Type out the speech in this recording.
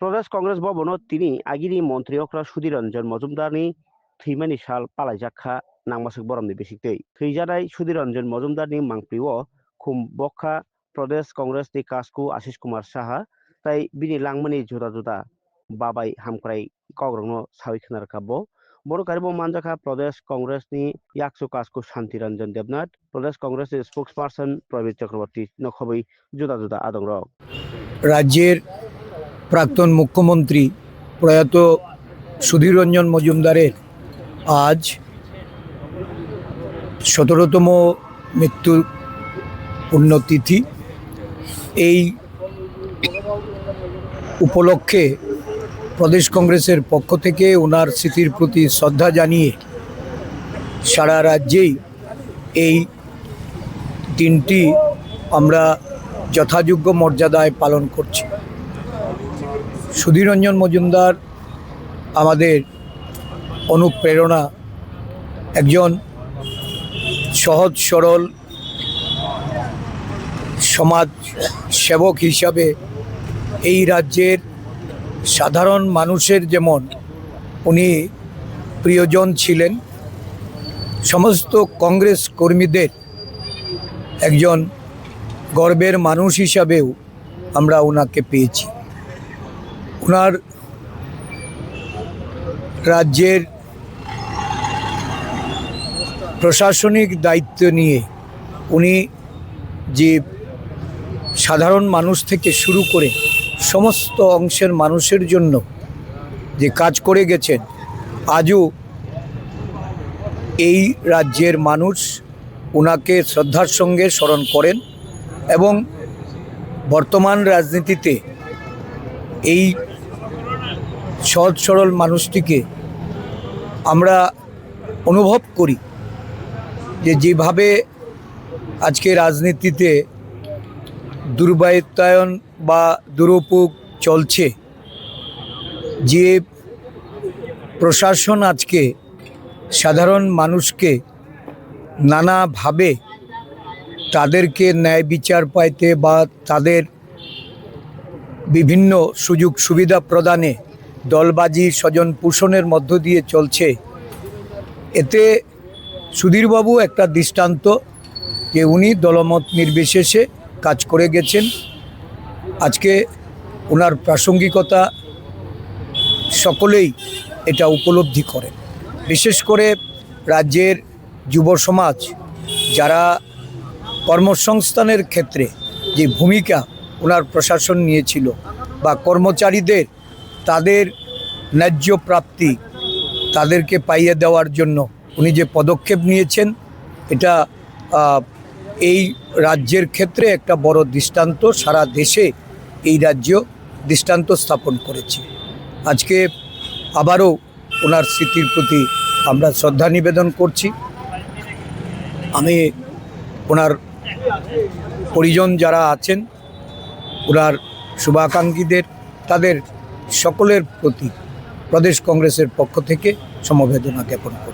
प्रदेश कांग्रेस भवनाव तिनि आगिरि मन्त्री अख्रा सुधीर रंजन मजुमदारनि थैमानि साल पालायजाखा नांमासुक बरमनि बिसिगतै थैजानाय सुधीर रंजन मजुमदारनि मांप्लिओ खुम बखा प्रदेश कांग्रेसनि कासकु आशिष कुमार साहा तै बिनि लांमनि जुदा जुदा बाबाय हामक्राय कग्रंनो सावि खोनार काबो बर' कारिबो मानजाखा प्रदेश कांग्रेसनि याक्सु कासकु शांति रंजन देवनाथ प्रदेश कांग्रेसनि स्पोक्सपार्सन प्रवीण चक्रवर्ती नखबै जुदा जुदा आदं रक राज्येर प्राक्तन मुख्यमंत्री प्रयात सुधीर रंजन मजुमदारेर आज 17तम मृत्यु पुण्यतिथि। এই উপলক্ষে प्रदेश कांग्रेसের পক্ষ থেকে ওনার স্মৃতির প্রতি শ্রদ্ধা জানিয়ে সারা রাজ্যেই এই দিনটি আমরা যথাযোগ্য মর্যাদায় পালন করছি। সুধীর রঞ্জন মজুমদার আমাদের অনুপ্রেরণা, একজন সহজ সরল সমাজ সেবক হিসাবে এই রাজ্যের সাধারণ মানুষের যেমন উনি প্রিয়জন ছিলেন, সমস্ত কংগ্রেস কর্মীদের একজন গর্বের মানুষ হিসাবেও আমরা ওনাকে পেয়েছি। ওনার রাজ্যের প্রশাসনিক দায়িত্ব নিয়ে উনি যে সাধারণ মানুষ থেকে শুরু করে সমস্ত অংশের মানুষের জন্য যে কাজ করে গেছেন, আজও এই রাজ্যের মানুষ ওনাকে শ্রদ্ধার সঙ্গে স্মরণ করেন এবং বর্তমান রাজনীতিতে এই সহজ সরল মানুষটিকে আমরা অনুভব করি যে যেভাবে আজকে রাজনীতিতে দুর্বৃত্তায়ন বা দুরুপয়োগ চলছে, যে প্রশাসন আজকে সাধারণ মানুষকে নানাভাবে তাদেরকে ন্যায় বিচার পাইতে বা তাদের বিভিন্ন সুযোগ সুবিধা প্রদানে দলবাজি স্বজন পোষণের মধ্য দিয়ে চলছে, এতে সুধীরবাবু একটা দৃষ্টান্ত যে উনি দলমত নির্বিশেষে কাজ করে গেছেন। আজকে ওনার প্রাসঙ্গিকতা সকলেই এটা উপলব্ধি করেন। বিশেষ করে রাজ্যের যুব সমাজ যারা কর্মসংস্থানের ক্ষেত্রে যে ভূমিকা ওনার প্রশাসন নিয়েছিল বা কর্মচারীদের তাদের ন্যায্য প্রাপ্তি তাদেরকে পাইয়ে দেওয়ার জন্য উনি যে পদক্ষেপ নিয়েছেন, এটা এই রাজ্যের ক্ষেত্রে একটা বড় দৃষ্টান্ত। সারা দেশে এই রাজ্য দৃষ্টান্ত স্থাপন করেছে। আজকে আবারও ওনার স্মৃতির প্রতি আমরা শ্রদ্ধা নিবেদন করছি। আমি ওনার পরিজন যারা আছেন, ওনার শুভাকাঙ্ক্ষীদের, তাদের সকলের প্রতি প্রদেশ কংগ্রেসের পক্ষ থেকে সমবেদনা জ্ঞাপন করি।